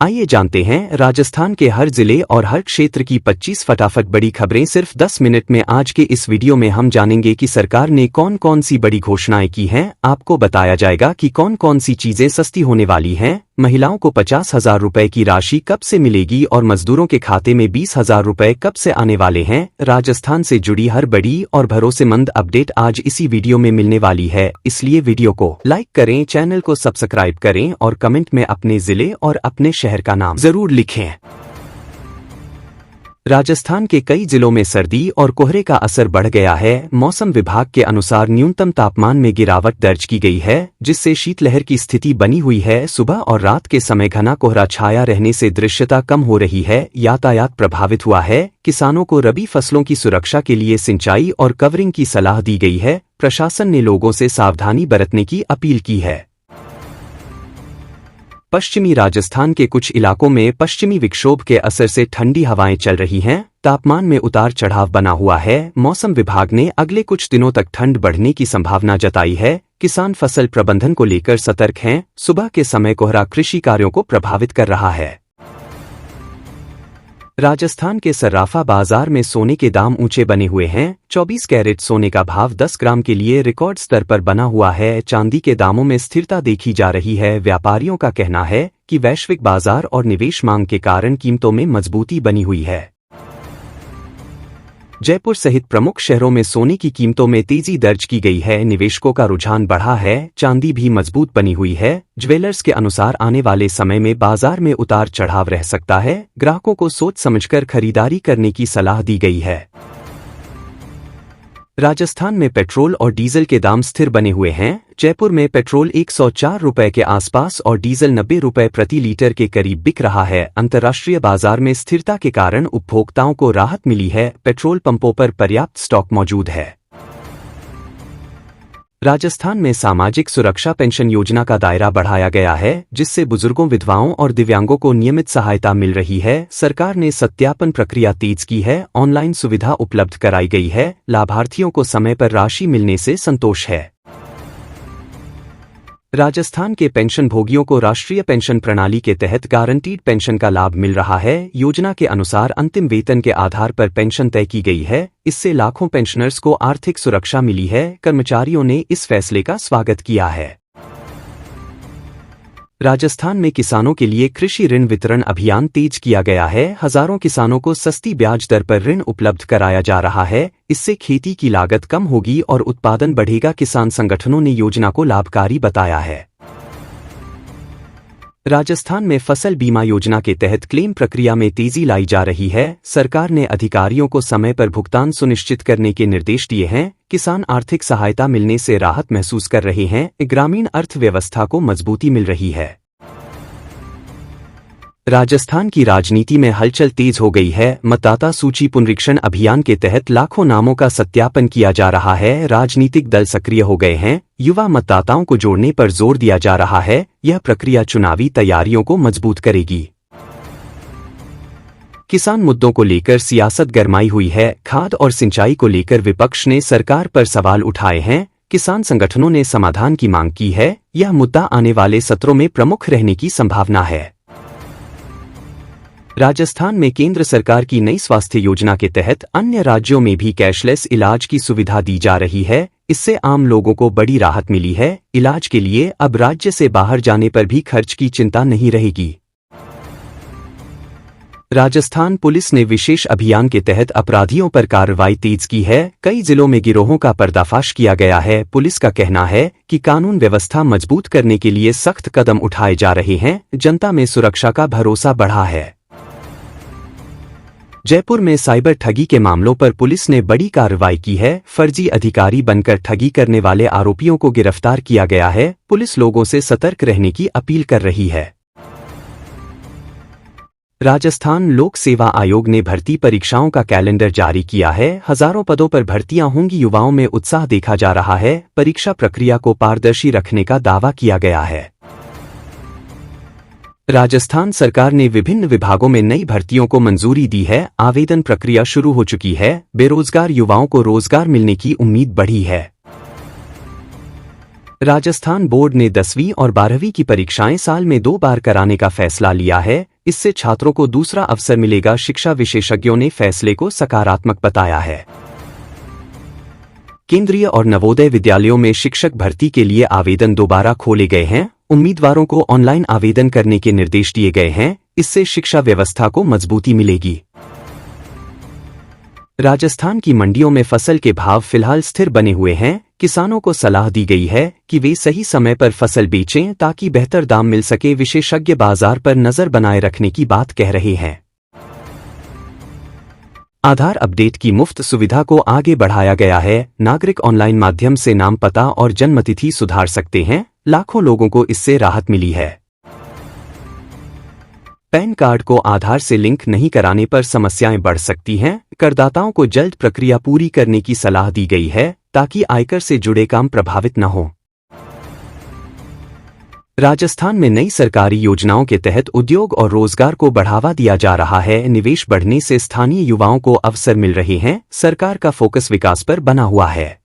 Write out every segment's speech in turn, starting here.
आइए जानते हैं राजस्थान के हर जिले और हर क्षेत्र की 25 फटाफट बड़ी खबरें सिर्फ 10 मिनट में। आज के इस वीडियो में हम जानेंगे कि सरकार ने कौन कौन सी बड़ी घोषणाएं की हैं। आपको बताया जाएगा कि कौन कौन सी चीजें सस्ती होने वाली हैं। महिलाओं को 50,000 रुपए की राशि कब से मिलेगी और मजदूरों के खाते में 20,000 रुपए कब से आने वाले हैं। राजस्थान से जुड़ी हर बड़ी और भरोसेमंद अपडेट आज इसी वीडियो में मिलने वाली है, इसलिए वीडियो को लाइक करें, चैनल को सब्सक्राइब करें और कमेंट में अपने जिले और अपने शहर का नाम जरूर लिखें। राजस्थान के कई जिलों में सर्दी और कोहरे का असर बढ़ गया है। मौसम विभाग के अनुसार न्यूनतम तापमान में गिरावट दर्ज की गई है, जिससे शीतलहर की स्थिति बनी हुई है। सुबह और रात के समय घना कोहरा छाया रहने से दृश्यता कम हो रही है। यातायात प्रभावित हुआ है। किसानों को रबी फसलों की सुरक्षा के लिए सिंचाई और कवरिंग की सलाह दी गई है। प्रशासन ने लोगों से सावधानी बरतने की अपील की है। पश्चिमी राजस्थान के कुछ इलाकों में पश्चिमी विक्षोभ के असर से ठंडी हवाएं चल रही हैं। तापमान में उतार चढ़ाव बना हुआ है। मौसम विभाग ने अगले कुछ दिनों तक ठंड बढ़ने की संभावना जताई है। किसान फसल प्रबंधन को लेकर सतर्क हैं। सुबह के समय कोहरा कृषि कार्यों को प्रभावित कर रहा है। राजस्थान के सर्राफा बाजार में सोने के दाम ऊंचे बने हुए हैं। 24 कैरेट सोने का भाव 10 ग्राम के लिए रिकॉर्ड स्तर पर बना हुआ है। चांदी के दामों में स्थिरता देखी जा रही है। व्यापारियों का कहना है कि वैश्विक बाजार और निवेश मांग के कारण कीमतों में मजबूती बनी हुई है। जयपुर सहित प्रमुख शहरों में सोने की कीमतों में तेजी दर्ज की गई है। निवेशकों का रुझान बढ़ा है। चांदी भी मजबूत बनी हुई है। ज्वेलर्स के अनुसार आने वाले समय में बाजार में उतार चढ़ाव रह सकता है। ग्राहकों को सोच समझकर खरीदारी करने की सलाह दी गई है। राजस्थान में पेट्रोल और डीजल के दाम स्थिर बने हुए हैं। जयपुर में पेट्रोल 104 रुपए के आसपास और डीजल 90 रुपए प्रति लीटर के करीब बिक रहा है। अंतर्राष्ट्रीय बाजार में स्थिरता के कारण उपभोक्ताओं को राहत मिली है। पेट्रोल पंपों पर पर्याप्त स्टॉक मौजूद है। राजस्थान में सामाजिक सुरक्षा पेंशन योजना का दायरा बढ़ाया गया है, जिससे बुजुर्गों, विधवाओं और दिव्यांगों को नियमित सहायता मिल रही है। सरकार ने सत्यापन प्रक्रिया तेज की है। ऑनलाइन सुविधा उपलब्ध कराई गई है। लाभार्थियों को समय पर राशि मिलने से संतोष है। राजस्थान के पेंशन भोगियों को राष्ट्रीय पेंशन प्रणाली के तहत गारंटीड पेंशन का लाभ मिल रहा है। योजना के अनुसार अंतिम वेतन के आधार पर पेंशन तय की गई है। इससे लाखों पेंशनर्स को आर्थिक सुरक्षा मिली है। कर्मचारियों ने इस फैसले का स्वागत किया है। राजस्थान में किसानों के लिए कृषि ऋण वितरण अभियान तेज किया गया है। हजारों किसानों को सस्ती ब्याज दर पर ऋण उपलब्ध कराया जा रहा है। इससे खेती की लागत कम होगी और उत्पादन बढ़ेगा। किसान संगठनों ने योजना को लाभकारी बताया है। राजस्थान में फसल बीमा योजना के तहत क्लेम प्रक्रिया में तेजी लाई जा रही है। सरकार ने अधिकारियों को समय पर भुगतान सुनिश्चित करने के निर्देश दिए हैं। किसान आर्थिक सहायता मिलने से राहत महसूस कर रहे हैं। ग्रामीण अर्थव्यवस्था को मजबूती मिल रही है। राजस्थान की राजनीति में हलचल तेज हो गई है। मतदाता सूची पुनरीक्षण अभियान के तहत लाखों नामों का सत्यापन किया जा रहा है। राजनीतिक दल सक्रिय हो गए हैं। युवा मतदाताओं को जोड़ने पर जोर दिया जा रहा है। यह प्रक्रिया चुनावी तैयारियों को मजबूत करेगी। किसान मुद्दों को लेकर सियासत गरमाई हुई है। खाद और सिंचाई को लेकर विपक्ष ने सरकार पर सवाल उठाए हैं। किसान संगठनों ने समाधान की मांग की है। यह मुद्दा आने वाले सत्रों में प्रमुख रहने की संभावना है। राजस्थान में केंद्र सरकार की नई स्वास्थ्य योजना के तहत अन्य राज्यों में भी कैशलेस इलाज की सुविधा दी जा रही है। इससे आम लोगों को बड़ी राहत मिली है। इलाज के लिए अब राज्य से बाहर जाने पर भी खर्च की चिंता नहीं रहेगी। राजस्थान पुलिस ने विशेष अभियान के तहत अपराधियों पर कार्रवाई तेज की है। कई जिलों में गिरोहों का पर्दाफाश किया गया है। पुलिस का कहना है कि कानून व्यवस्था मजबूत करने के लिए सख्त कदम उठाए जा रहे हैं। जनता में सुरक्षा का भरोसा बढ़ा है। जयपुर में साइबर ठगी के मामलों पर पुलिस ने बड़ी कार्रवाई की है। फर्जी अधिकारी बनकर ठगी करने वाले आरोपियों को गिरफ्तार किया गया है। पुलिस लोगों से सतर्क रहने की अपील कर रही है। राजस्थान लोक सेवा आयोग ने भर्ती परीक्षाओं का कैलेंडर जारी किया है। हजारों पदों पर भर्तियां होंगी। युवाओं में उत्साह देखा जा रहा है। परीक्षा प्रक्रिया को पारदर्शी रखने का दावा किया गया है। राजस्थान सरकार ने विभिन्न विभागों में नई भर्तियों को मंजूरी दी है। आवेदन प्रक्रिया शुरू हो चुकी है। बेरोजगार युवाओं को रोजगार मिलने की उम्मीद बढ़ी है। राजस्थान बोर्ड ने 10वीं और 12वीं की परीक्षाएं साल में 2 बार कराने का फैसला लिया है। इससे छात्रों को दूसरा अवसर मिलेगा। शिक्षा विशेषज्ञों ने फैसले को सकारात्मक बताया है। केंद्रीय और नवोदय विद्यालयों में शिक्षक भर्ती के लिए आवेदन दोबारा खोले गए हैं। उम्मीदवारों को ऑनलाइन आवेदन करने के निर्देश दिए गए हैं। इससे शिक्षा व्यवस्था को मजबूती मिलेगी। राजस्थान की मंडियों में फसल के भाव फिलहाल स्थिर बने हुए हैं। किसानों को सलाह दी गई है कि वे सही समय पर फसल बेचें ताकि बेहतर दाम मिल सके। विशेषज्ञ बाजार पर नजर बनाए रखने की बात कह रहे हैं। आधार अपडेट की मुफ्त सुविधा को आगे बढ़ाया गया है। नागरिक ऑनलाइन माध्यम से नाम, पता और जन्मतिथि सुधार सकते हैं। लाखों लोगों को इससे राहत मिली है। पैन कार्ड को आधार से लिंक नहीं कराने पर समस्याएं बढ़ सकती हैं। करदाताओं को जल्द प्रक्रिया पूरी करने की सलाह दी गई है ताकि आयकर से जुड़े काम प्रभावित न हो। राजस्थान में नई सरकारी योजनाओं के तहत उद्योग और रोजगार को बढ़ावा दिया जा रहा है। निवेश बढ़ने से स्थानीय युवाओं को अवसर मिल रहे हैं। सरकार का फोकस विकास पर बना हुआ है।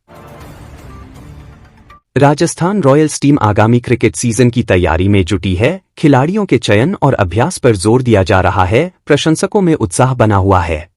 राजस्थान रॉयल्स टीम आगामी क्रिकेट सीजन की तैयारी में जुटी है। खिलाड़ियों के चयन और अभ्यास पर जोर दिया जा रहा है। प्रशंसकों में उत्साह बना हुआ है।